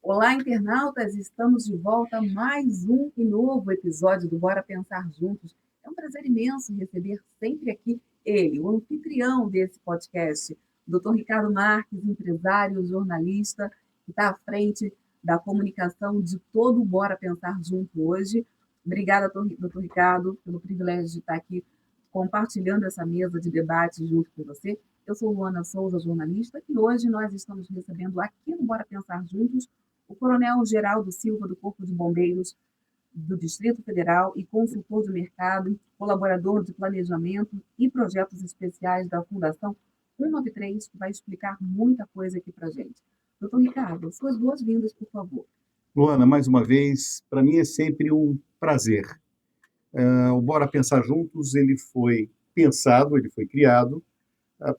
Olá, internautas! Estamos de volta a mais um e novo episódio do Bora Pensar Juntos. É um prazer imenso receber sempre aqui ele, o anfitrião desse podcast, o Dr. Ricardo Marques, empresário, jornalista, que está à frente da comunicação de todo o Bora Pensar Junto hoje. Obrigada, Dr. Ricardo, pelo privilégio de estar aqui compartilhando essa mesa de debate junto com você. Eu sou Luana Souza, jornalista, e hoje nós estamos recebendo aqui no Bora Pensar Juntos o Coronel Geraldo Silva, do Corpo de Bombeiros do Distrito Federal e consultor de mercado, colaborador de planejamento e projetos especiais da Fundação 193, que vai explicar muita coisa aqui para a gente. Doutor Ricardo, suas boas-vindas, por favor. Luana, mais uma vez, para mim é sempre um prazer. O Bora Pensar Juntos, ele foi pensado, ele foi criado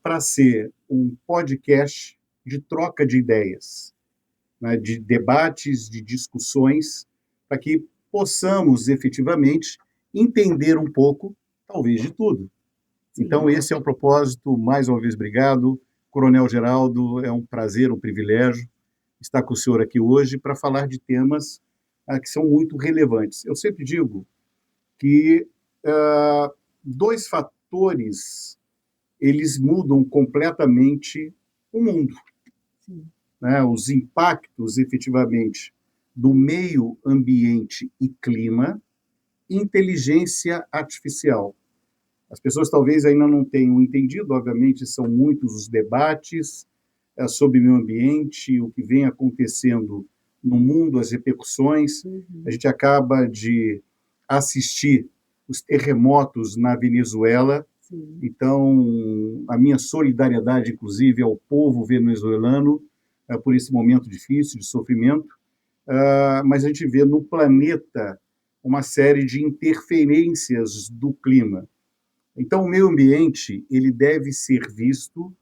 para ser um podcast de troca de ideias, né, de debates, de discussões, para que possamos efetivamente entender um pouco, talvez, de tudo. Sim. Então, esse é o propósito. Mais uma vez, obrigado. Coronel Geraldo, é um prazer, um privilégio estar com o senhor aqui hoje para falar de temas que são muito relevantes. Eu sempre digo que dois fatores, eles mudam completamente o mundo. Sim. Né? Os impactos, efetivamente, do meio ambiente e clima, inteligência artificial. As pessoas talvez ainda não tenham entendido, obviamente são muitos os debates sobre meio ambiente, o que vem acontecendo no mundo, as repercussões. A gente acaba de assistir os terremotos na Venezuela. Sim. Então, a minha solidariedade, inclusive, ao povo venezuelano por esse momento difícil de sofrimento. Mas a gente vê no planeta uma série de interferências do clima. Então, o meio ambiente ele deve ser visto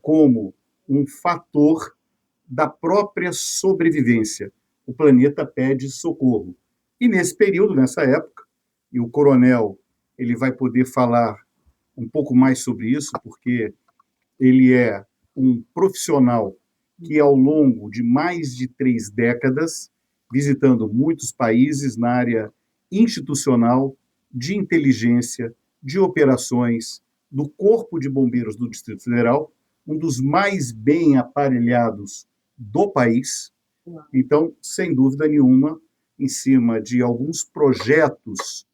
como um fator da própria sobrevivência. O planeta pede socorro. E nesse período, nessa época, e o coronel ele vai poder falar um pouco mais sobre isso, porque ele é um profissional que, ao longo de mais de 3 décadas, visitando muitos países na área institucional, de inteligência, de operações, do Corpo de Bombeiros do Distrito Federal, um dos mais bem aparelhados do país. Então, sem dúvida nenhuma, em cima de alguns projetos,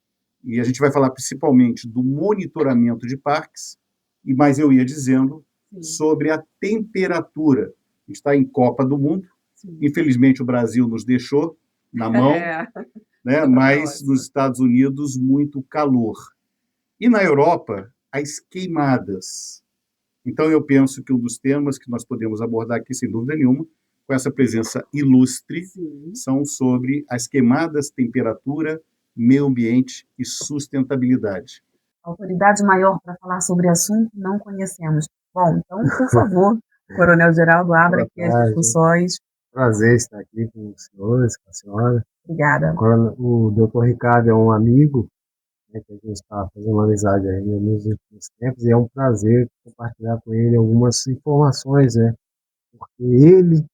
e a gente vai falar principalmente do monitoramento de parques, mas eu ia dizendo sobre a temperatura. A gente está em Copa do Mundo, infelizmente o Brasil nos deixou na mão, né? Mas nos Estados Unidos muito calor. E na Europa, as queimadas. Então eu penso que um dos temas que nós podemos abordar aqui, sem dúvida nenhuma, com essa presença ilustre, são sobre as queimadas, temperatura, meio ambiente e sustentabilidade. Autoridade maior para falar sobre o assunto não conhecemos. Bom, então, por favor, Coronel Geraldo, abra aqui as discussões. Prazer estar aqui com os senhores, com a senhora. Obrigada. O doutor Ricardo é um amigo, né, que a gente está fazendo uma amizade aí nos últimos tempos, e é um prazer compartilhar com ele algumas informações, né, porque ele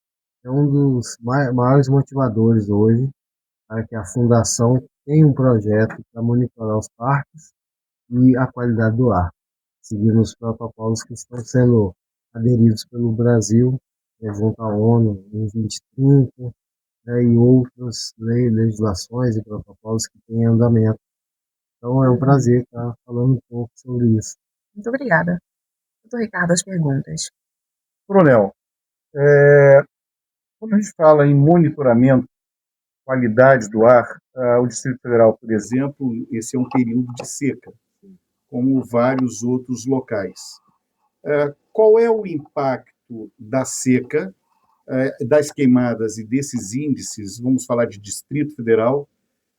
é um dos maiores motivadores hoje para que a Fundação tenha um projeto para monitorar os parques e a qualidade do ar, seguindo os protocolos que estão sendo aderidos pelo Brasil, junto à ONU em 2030, né, e outras legislações e protocolos que têm em andamento. Então é um prazer estar falando um pouco sobre isso. Muito obrigada. Doutor Ricardo, as perguntas. Coronel, quando a gente fala em monitoramento, qualidade do ar, o Distrito Federal, por exemplo, esse é um período de seca, como vários outros locais. Qual é o impacto da seca, das queimadas e desses índices, vamos falar de Distrito Federal,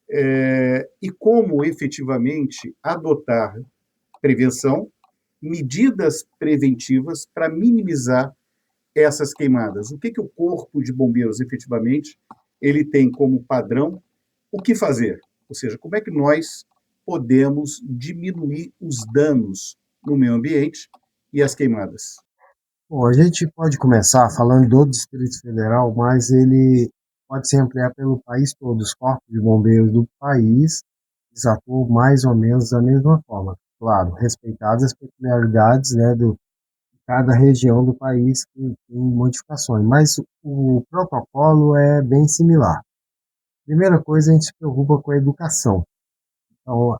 e como efetivamente adotar prevenção, medidas preventivas para minimizar essas queimadas? O que o Corpo de Bombeiros efetivamente ele tem como padrão o que fazer? Ou seja, como é que nós podemos diminuir os danos no meio ambiente e as queimadas? Bom, a gente pode começar falando do Distrito Federal, mas ele pode se ampliar pelo país todo. Os corpos de bombeiros do país, eles atuam mais ou menos da mesma forma. Claro, respeitadas as peculiaridades, né, de cada região do país que tem modificações, mas o protocolo é bem similar. Primeira coisa, a gente se preocupa com a educação. Então,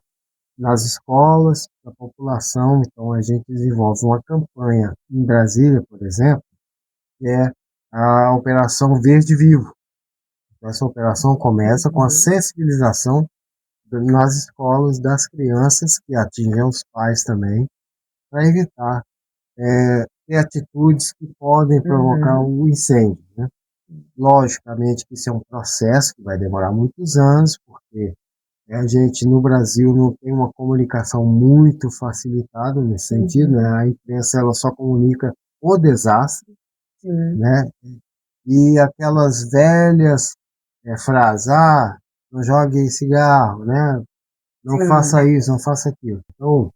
nas escolas, na população, então a gente desenvolve uma campanha em Brasília, por exemplo, que é a Operação Verde Vivo. Essa operação começa com a sensibilização nas escolas das crianças, que atingem os pais também, para evitar ter atitudes que podem provocar o incêndio, né? Logicamente que isso é um processo que vai demorar muitos anos, porque a gente no Brasil não tem uma comunicação muito facilitada nesse sentido, né? A imprensa ela só comunica o desastre, né? E aquelas velhas frases, não jogue cigarro, né? Não faça isso, não faça aquilo. Então,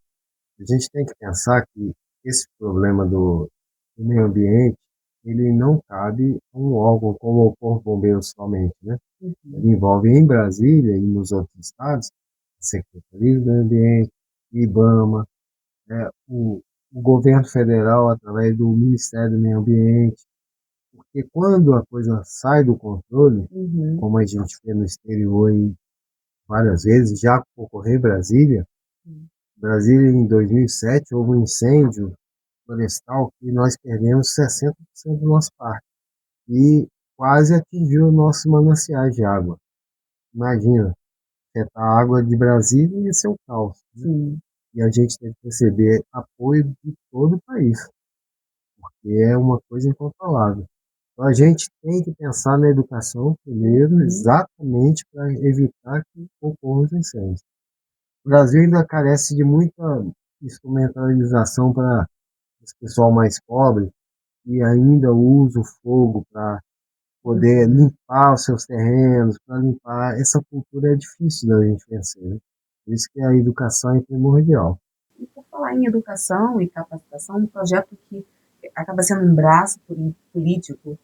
a gente tem que pensar que esse problema do meio ambiente, ele não cabe a um órgão como o Corpo de Bombeiros somente, né? Ele envolve em Brasília e nos outros estados, a Secretaria do Meio Ambiente, IBAMA, o governo federal através do Ministério do Meio Ambiente, porque quando a coisa sai do controle, como a gente vê no exterior e várias vezes, já ocorreu em Brasília, Brasília em 2007 houve um incêndio florestal que nós perdemos 60% do nosso parque e quase atingiu nossos mananciais de água. Imagina, afetar a água de Brasília ia ser um caos, né? E a gente tem que receber apoio de todo o país, porque é uma coisa incontrolável. Então a gente tem que pensar na educação primeiro, exatamente para evitar que ocorram os incêndios. O Brasil ainda carece de muita instrumentalização para esse pessoal mais pobre e ainda usa o fogo para poder limpar os seus terrenos, para limpar. Essa cultura é difícil da gente vencer, né? Por isso que a educação é primordial. E por falar em educação e capacitação, um projeto que acaba sendo um braço político,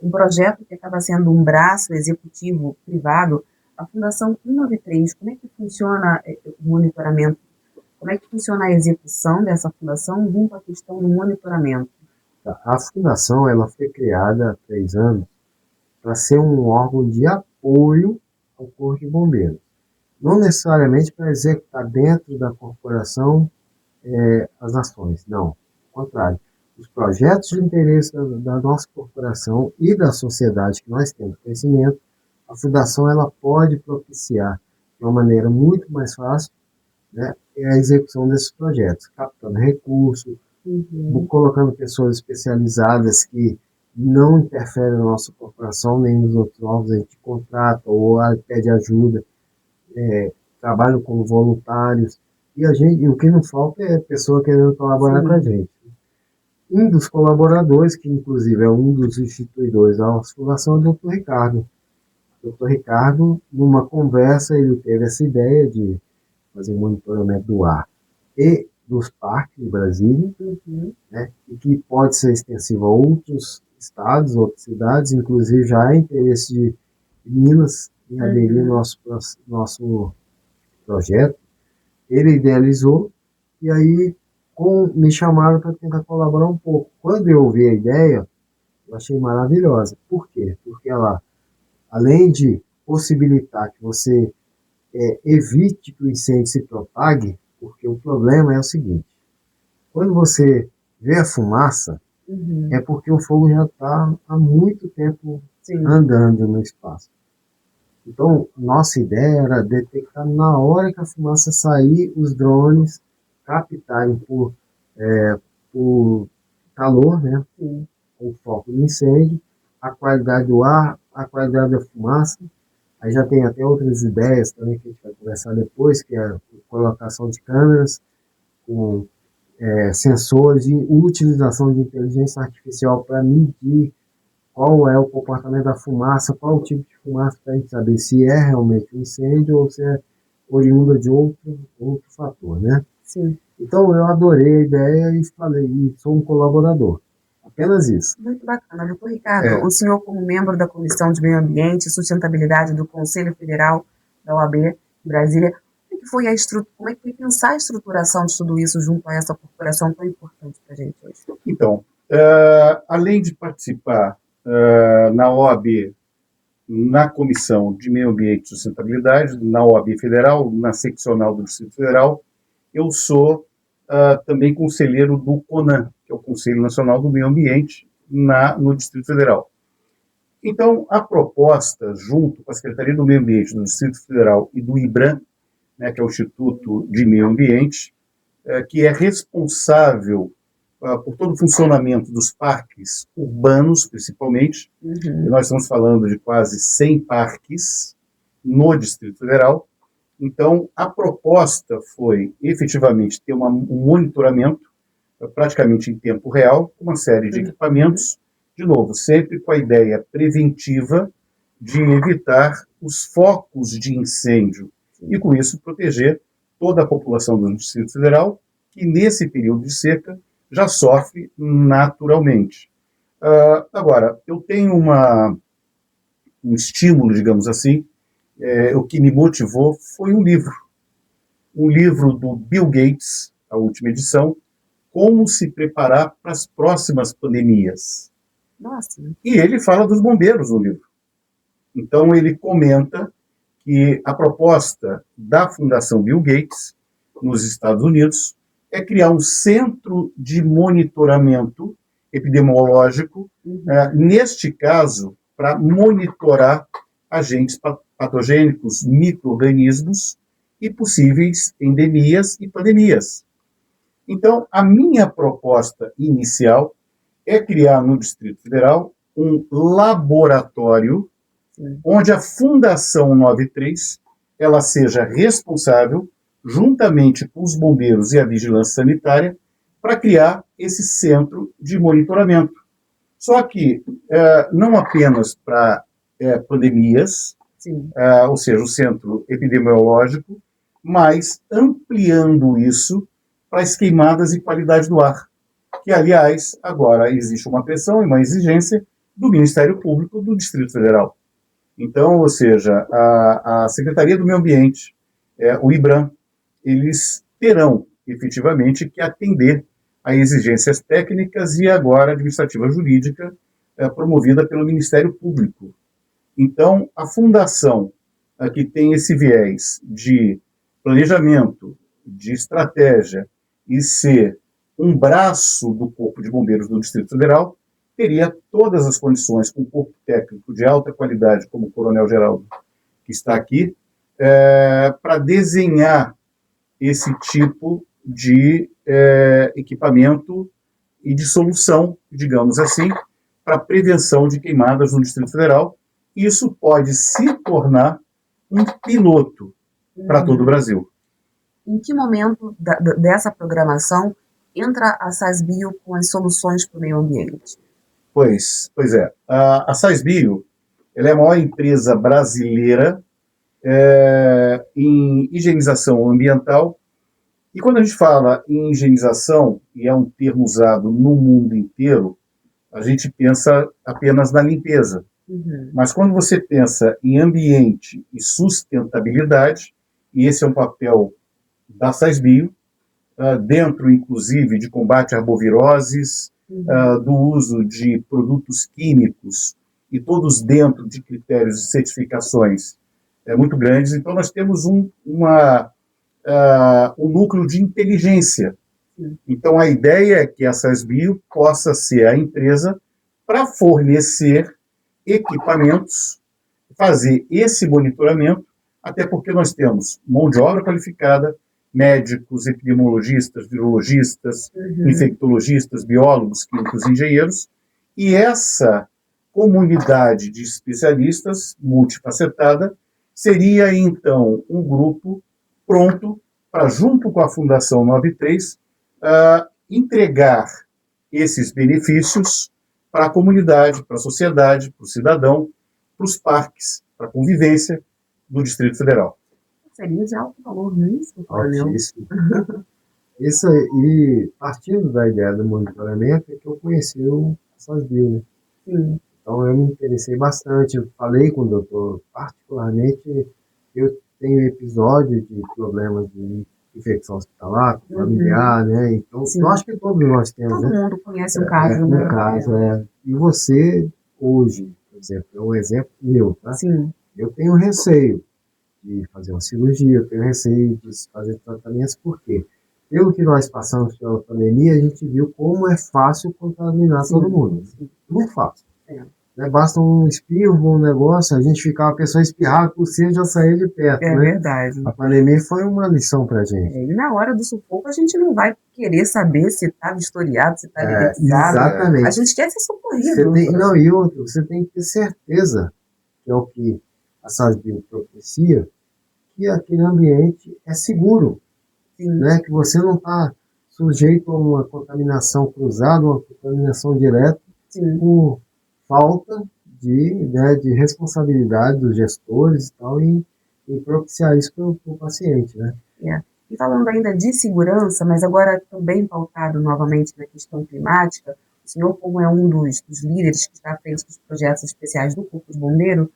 um projeto que acaba sendo um braço executivo privado, a Fundação 193, como é que funciona o monitoramento? Como é que funciona a execução dessa fundação junto à questão do monitoramento? A fundação ela foi criada há 3 anos para ser um órgão de apoio ao Corpo de Bombeiros. Não necessariamente para executar dentro da corporação as ações, não. Ao contrário, os projetos de interesse da nossa corporação e da sociedade que nós temos crescimento, a fundação ela pode propiciar de uma maneira muito mais fácil, né, a execução desses projetos, captando recursos, colocando pessoas especializadas que não interferem na nossa corporação, nem nos outros órgãos, a gente contrata ou pede ajuda, trabalham como voluntários, e o que não falta é pessoa querendo colaborar com a gente. Um dos colaboradores, que inclusive é um dos instituidores da nossa fundação, é o Dr. Ricardo. O Dr. Ricardo, numa conversa, ele teve essa ideia de fazer monitoramento do ar e dos parques de Brasília, né, e que pode ser extensivo a outros estados, outras cidades, inclusive já há interesse de Minas em aderir ao nosso projeto. Ele idealizou e aí me chamaram para tentar colaborar um pouco. Quando eu ouvi a ideia, eu achei maravilhosa. Por quê? Porque ela, além de possibilitar que você evite que o incêndio se propague, porque o problema é o seguinte: quando você vê a fumaça, é porque o fogo já está há muito tempo andando no espaço. Então, nossa ideia era detectar na hora que a fumaça sair, os drones captarem por calor, né, o foco do incêndio, a qualidade do ar, a qualidade da fumaça. Aí já tem até outras ideias também que a gente vai conversar depois, que é a colocação de câmeras com sensores e utilização de inteligência artificial para medir qual é o comportamento da fumaça, qual o tipo de fumaça, para a gente saber se é realmente um incêndio ou se é oriunda de outro fator, né? Sim. Então eu adorei a ideia e falei, e sou um colaborador. A Apenas isso. Muito bacana, doutor Ricardo. É. O senhor, como membro da Comissão de Meio Ambiente e Sustentabilidade do Conselho Federal da OAB em Brasília, como é que foi pensar a estruturação de tudo isso junto a essa corporação tão importante para a gente hoje? Então, além de participar na OAB, na Comissão de Meio Ambiente e Sustentabilidade, na OAB Federal, na seccional do Distrito Federal, eu sou também conselheiro do CONAM, que é o Conselho Nacional do Meio Ambiente, no Distrito Federal. Então, a proposta, junto com a Secretaria do Meio Ambiente do Distrito Federal e do IBRAM, né, que é o Instituto de Meio Ambiente, que é responsável por todo o funcionamento dos parques urbanos, principalmente. E nós estamos falando de quase 100 parques no Distrito Federal. Então, a proposta foi, efetivamente, ter um monitoramento praticamente em tempo real, com uma série de equipamentos, de novo, sempre com a ideia preventiva de evitar os focos de incêndio e, com isso, proteger toda a população do Distrito Federal, que, nesse período de seca, já sofre naturalmente. Agora, eu tenho um estímulo, digamos assim, o que me motivou foi um livro do Bill Gates, a última edição, Como se preparar para as próximas pandemias. Nossa. E ele fala dos bombeiros no livro. Então, ele comenta que a proposta da Fundação Bill Gates, nos Estados Unidos, é criar um centro de monitoramento epidemiológico, neste caso, para monitorar agentes patogênicos, micro-organismos e possíveis endemias e pandemias. Então, a minha proposta inicial é criar no Distrito Federal um laboratório onde a Fundação 93 ela seja responsável, juntamente com os bombeiros e a vigilância sanitária, para criar esse centro de monitoramento. Só que não apenas para pandemias, ou seja, o centro epidemiológico, mas ampliando isso para as queimadas e qualidade do ar, que, aliás, agora existe uma pressão e uma exigência do Ministério Público do Distrito Federal. Então, ou seja, a Secretaria do Meio Ambiente, o IBRAM, eles terão, efetivamente, que atender a exigências técnicas e agora administrativa jurídica promovida pelo Ministério Público. Então, a fundação que tem esse viés de planejamento, de estratégia e ser um braço do Corpo de Bombeiros do Distrito Federal, teria todas as condições, com um corpo técnico de alta qualidade, como o Coronel Geraldo, que está aqui, para desenhar esse tipo de equipamento e de solução, digamos assim, para prevenção de queimadas no Distrito Federal. Isso pode se tornar um piloto para todo o Brasil. Em que momento dessa programação entra a SASBio com as soluções para o meio ambiente? Pois é. A SASBio ela é a maior empresa brasileira em higienização ambiental. E quando a gente fala em higienização, e é um termo usado no mundo inteiro, a gente pensa apenas na limpeza. Mas quando você pensa em ambiente e sustentabilidade, e esse é um papel da SASBio, dentro, inclusive, de combate a arboviroses, do uso de produtos químicos, e todos dentro de critérios de certificações muito grandes. Então, nós temos um núcleo de inteligência. Então, a ideia é que a SASBio possa ser a empresa para fornecer equipamentos, fazer esse monitoramento, até porque nós temos mão de obra qualificada, médicos, epidemiologistas, virologistas, infectologistas, biólogos, químicos, engenheiros, e essa comunidade de especialistas multifacetada seria, então, um grupo pronto para, junto com a Fundação 93, entregar esses benefícios para a comunidade, para a sociedade, para o cidadão, para os parques, para a convivência do Distrito Federal. Seria de alto valor, não é isso? Altíssimo. Isso aí, partindo da ideia do monitoramento, é que eu conheci o SASBio, né? Sim. Então, eu me interessei bastante. Eu falei com o doutor, particularmente, eu tenho episódio de problemas de infecção hospitalar, familiar, né? Então, Sim. eu acho que todos nós temos, Todo né? mundo conhece um caso, né? Um caso, E você, hoje, por exemplo, é um exemplo meu, tá? Sim. Eu tenho receio de fazer uma cirurgia, eu tenho receio de fazer tratamentos, por quê? Pelo que nós passamos pela pandemia, a gente viu como é fácil contaminar todo mundo. Muito fácil. Né? Basta um espirro, um negócio, a gente ficava, a pessoa espirrava, por si já saía de perto. É né? verdade. A pandemia foi uma lição pra gente. E na hora do sufoco, a gente não vai querer saber se está vistoriado, se está evidenciado. Exatamente. A gente quer ser socorrido. Não, e outro, você tem que ter certeza, que é o que a SASBio propicia, que aquele ambiente é seguro. Né? Que você não está sujeito a uma contaminação cruzada, uma contaminação direta, por falta de responsabilidade dos gestores e tal, e propiciar isso para o paciente. Né? E falando ainda de segurança, mas agora também pautado novamente na questão climática, o senhor, como é um dos líderes que está à frente dos projetos especiais do Corpo de Bombeiro,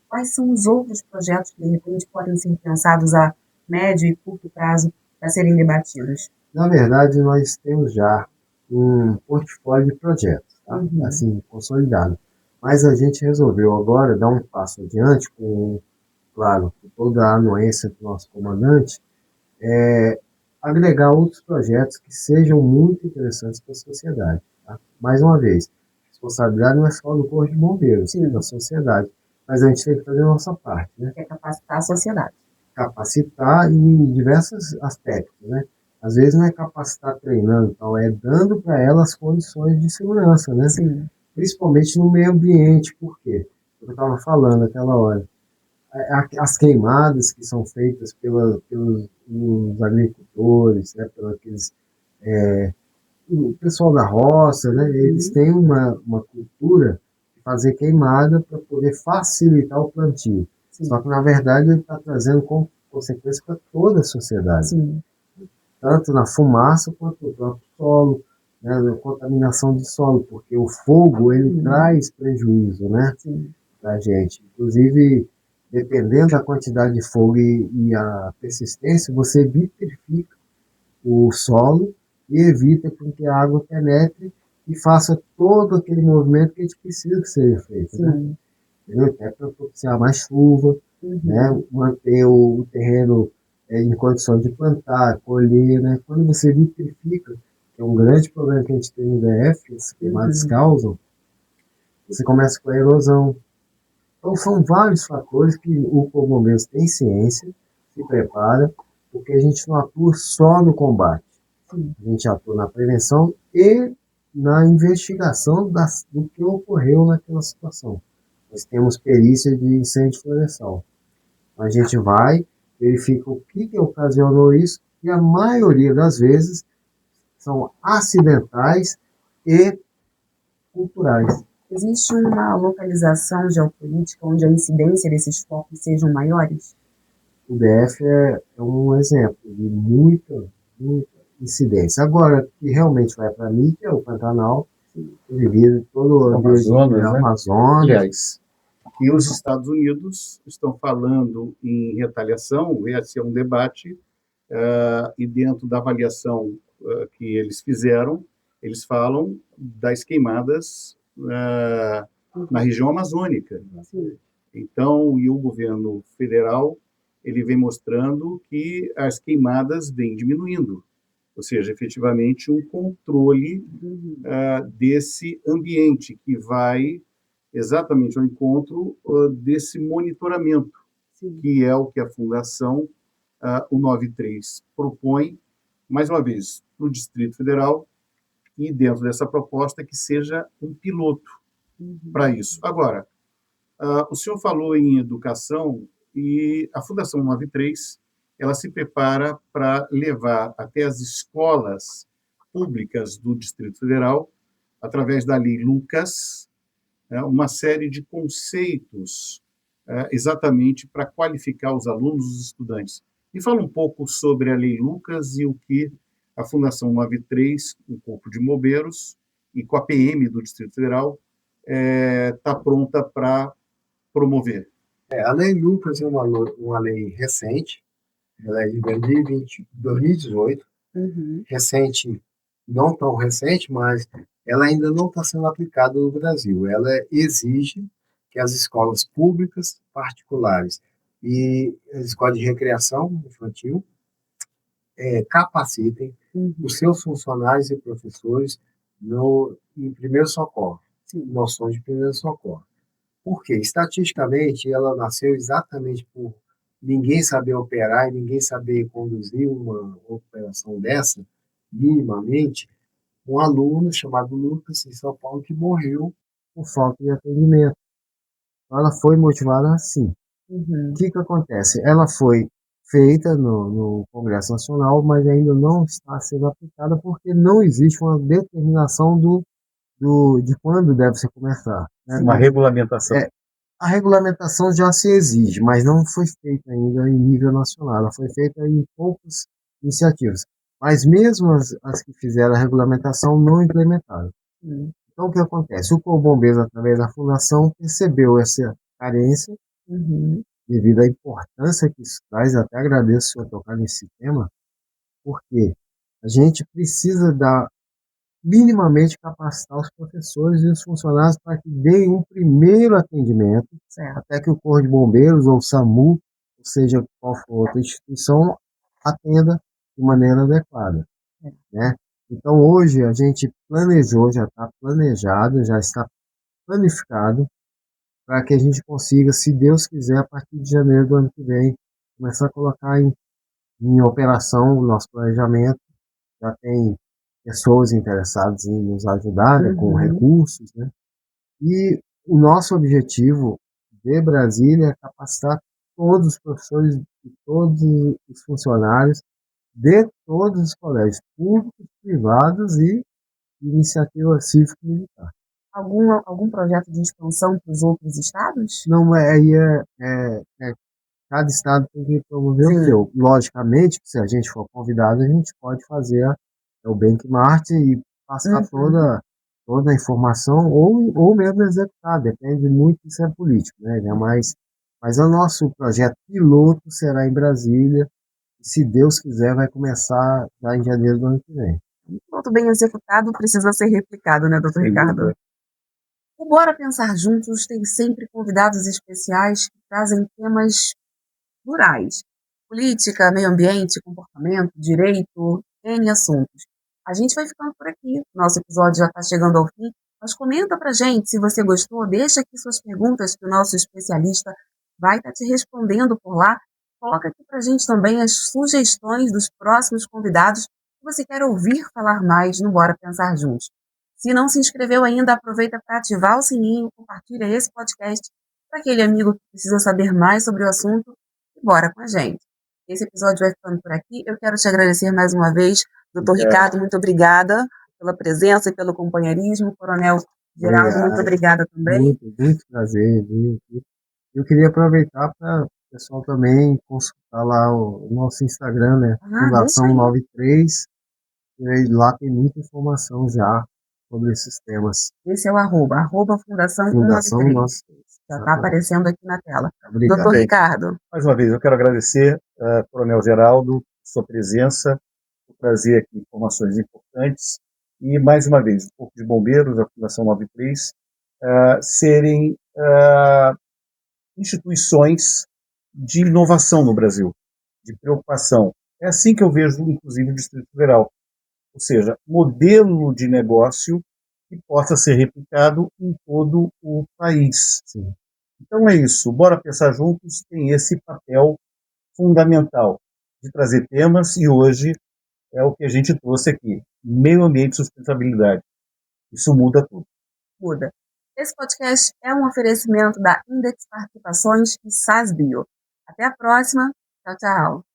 quais são os outros projetos que, de repente, podem ser pensados a médio e curto prazo para serem debatidos? Na verdade, nós temos já um portfólio de projetos, tá? Assim, consolidado. Mas a gente resolveu agora dar um passo adiante, claro, com toda a anuência do nosso comandante, agregar outros projetos que sejam muito interessantes para a sociedade. Tá? Mais uma vez, a responsabilidade não é só do Corpo de Bombeiros, é da sociedade. Mas a gente tem que fazer a nossa parte. Né? É capacitar a sociedade. Capacitar em diversos aspectos. Né? Às vezes não é capacitar treinando, então é dando para ela as condições de segurança. Né? Principalmente no meio ambiente. Por quê? Eu estava falando aquela hora. As queimadas que são feitas pelos agricultores, né, o pessoal da roça, né, eles têm uma cultura de fazer queimada para poder facilitar o plantio. Só que, na verdade, ele está trazendo consequências para toda a sociedade. Tanto na fumaça quanto no próprio solo, né, na contaminação do solo, porque o fogo ele traz prejuízo, né, para a gente. Inclusive, dependendo da quantidade de fogo e a persistência, você vitrifica o solo e evita com que a água penetre e faça todo aquele movimento que a gente precisa que seja feito. Né? Até para propiciar mais chuva, né? Manter o terreno em condições de plantar, colher. Né? Quando você vitrifica, que é um grande problema que a gente tem no DF, as queimadas causam, você começa com a erosão. Então, são vários fatores que o Corpo de Bombeiros tem ciência, se prepara, porque a gente não atua só no combate. A gente atua na prevenção e na investigação do que ocorreu naquela situação. Nós temos perícia de incêndio florestal. A gente vai, verifica o que ocasionou isso, e a maioria das vezes são acidentais e culturais. Existe uma localização geopolítica onde a incidência desses focos sejam maiores? O DF é um exemplo de muita incidência. Agora, que realmente vai para a mídia, é o Pantanal, devido todo o Amazonas. Aliás, e os Estados Unidos estão falando em retaliação, esse é um debate, e dentro da avaliação que eles fizeram, eles falam das queimadas na região amazônica. Então, e o governo federal, ele vem mostrando que as queimadas vêm diminuindo, ou seja, efetivamente um controle desse ambiente que vai exatamente ao encontro desse monitoramento, que é o que a Fundação o 93 propõe, mais uma vez, para o Distrito Federal, e dentro dessa proposta que seja um piloto para isso. Agora, o senhor falou em educação e a Fundação 93, ela se prepara para levar até as escolas públicas do Distrito Federal, através da Lei Lucas, uma série de conceitos exatamente para qualificar os alunos, os estudantes. Me fala um pouco sobre a Lei Lucas e o que a Fundação 93, o Corpo de Bombeiros, e com a PM do Distrito Federal, está pronta para promover? A Lei Lucas é uma lei recente, ela é de 2018, recente, não tão recente, mas ela ainda não está sendo aplicada no Brasil. Ela exige que as escolas públicas, particulares e as escolas de recreação infantil capacitem os seus funcionários e professores em primeiro socorro, noções de primeiro socorro. Por quê? Estatisticamente, ela nasceu exatamente por ninguém saber operar e ninguém saber conduzir uma operação dessa, minimamente, um aluno chamado Lucas, em São Paulo, que morreu por falta de atendimento. Ela foi motivada assim. O que acontece? Ela foi feita no Congresso Nacional, mas ainda não está sendo aplicada porque não existe uma determinação de quando deve se começar. Né? Uma regulamentação. A regulamentação já se exige, mas não foi feita ainda em nível nacional. Ela foi feita em poucas iniciativas. Mas mesmo as que fizeram a regulamentação não implementaram. Então, o que acontece? O Corpo de Bombeiros, através da Fundação, percebeu essa carência, devido à importância que isso traz. Até agradeço o senhor tocar nesse tema, porque a gente precisa minimamente capacitar os professores e os funcionários para que deem um primeiro atendimento, até que o Corpo de Bombeiros ou o SAMU, ou seja, qual for outra instituição, atenda de maneira adequada. Né? Então, hoje, a gente planejou, já está planejado, já está planificado, para que a gente consiga, se Deus quiser, a partir de janeiro do ano que vem, começar a colocar em operação o nosso planejamento. Já tem pessoas interessadas em nos ajudar, né, com recursos, né? E o nosso objetivo de Brasília é capacitar todos os professores e todos os funcionários de todos os colégios públicos, privados e iniciativa cívico-militar. Algum projeto de expansão para os outros estados? Não, cada estado tem que promover o seu. Logicamente, se a gente for convidado, a gente pode fazer o benchmark e passar toda a informação ou mesmo executar, depende muito se é político, né? Mas o nosso projeto piloto será em Brasília e, se Deus quiser, vai começar já em janeiro do ano que vem. Piloto bem executado precisa ser replicado, né, doutor Ricardo? O Bora Pensar Juntos tem sempre convidados especiais que trazem temas plurais: política, meio ambiente, comportamento, direito, N assuntos. A gente vai ficando por aqui. Nosso episódio já está chegando ao fim, mas comenta pra gente se você gostou, deixa aqui suas perguntas que o nosso especialista vai estar te respondendo por lá. Coloca aqui pra gente também as sugestões dos próximos convidados que você quer ouvir falar mais no Bora Pensar Juntos. Se não se inscreveu ainda, aproveita para ativar o sininho, compartilha esse podcast para aquele amigo que precisa saber mais sobre o assunto e bora com a gente. Esse episódio vai ficando por aqui. Eu quero te agradecer mais uma vez, doutor Ricardo, muito obrigada pela presença e pelo companheirismo. Coronel Geraldo, muito obrigada também. Muito prazer. Eu queria aproveitar para o pessoal também consultar lá o nosso Instagram, né? Fundação 93. E lá tem muita informação já sobre esses temas. Esse é o arroba Fundação 93. Já está aparecendo aqui na tela. Obrigado. Doutor Ricardo. Mais uma vez, eu quero agradecer, Coronel Geraldo, sua presença, por trazer aqui informações importantes e, mais uma vez, o Corpo de Bombeiros, a Fundação 93, serem instituições de inovação no Brasil, de preocupação. É assim que eu vejo, inclusive, o Distrito Federal. Ou seja, modelo de negócio que possa ser replicado em todo o país. Sim. Então é isso. Bora Pensar Juntos tem esse papel fundamental de trazer temas e hoje é o que a gente trouxe aqui. Meio ambiente e sustentabilidade. Isso muda tudo. Muda. Esse podcast é um oferecimento da Index Participações e SAS Bio. Até a próxima. Tchau, tchau.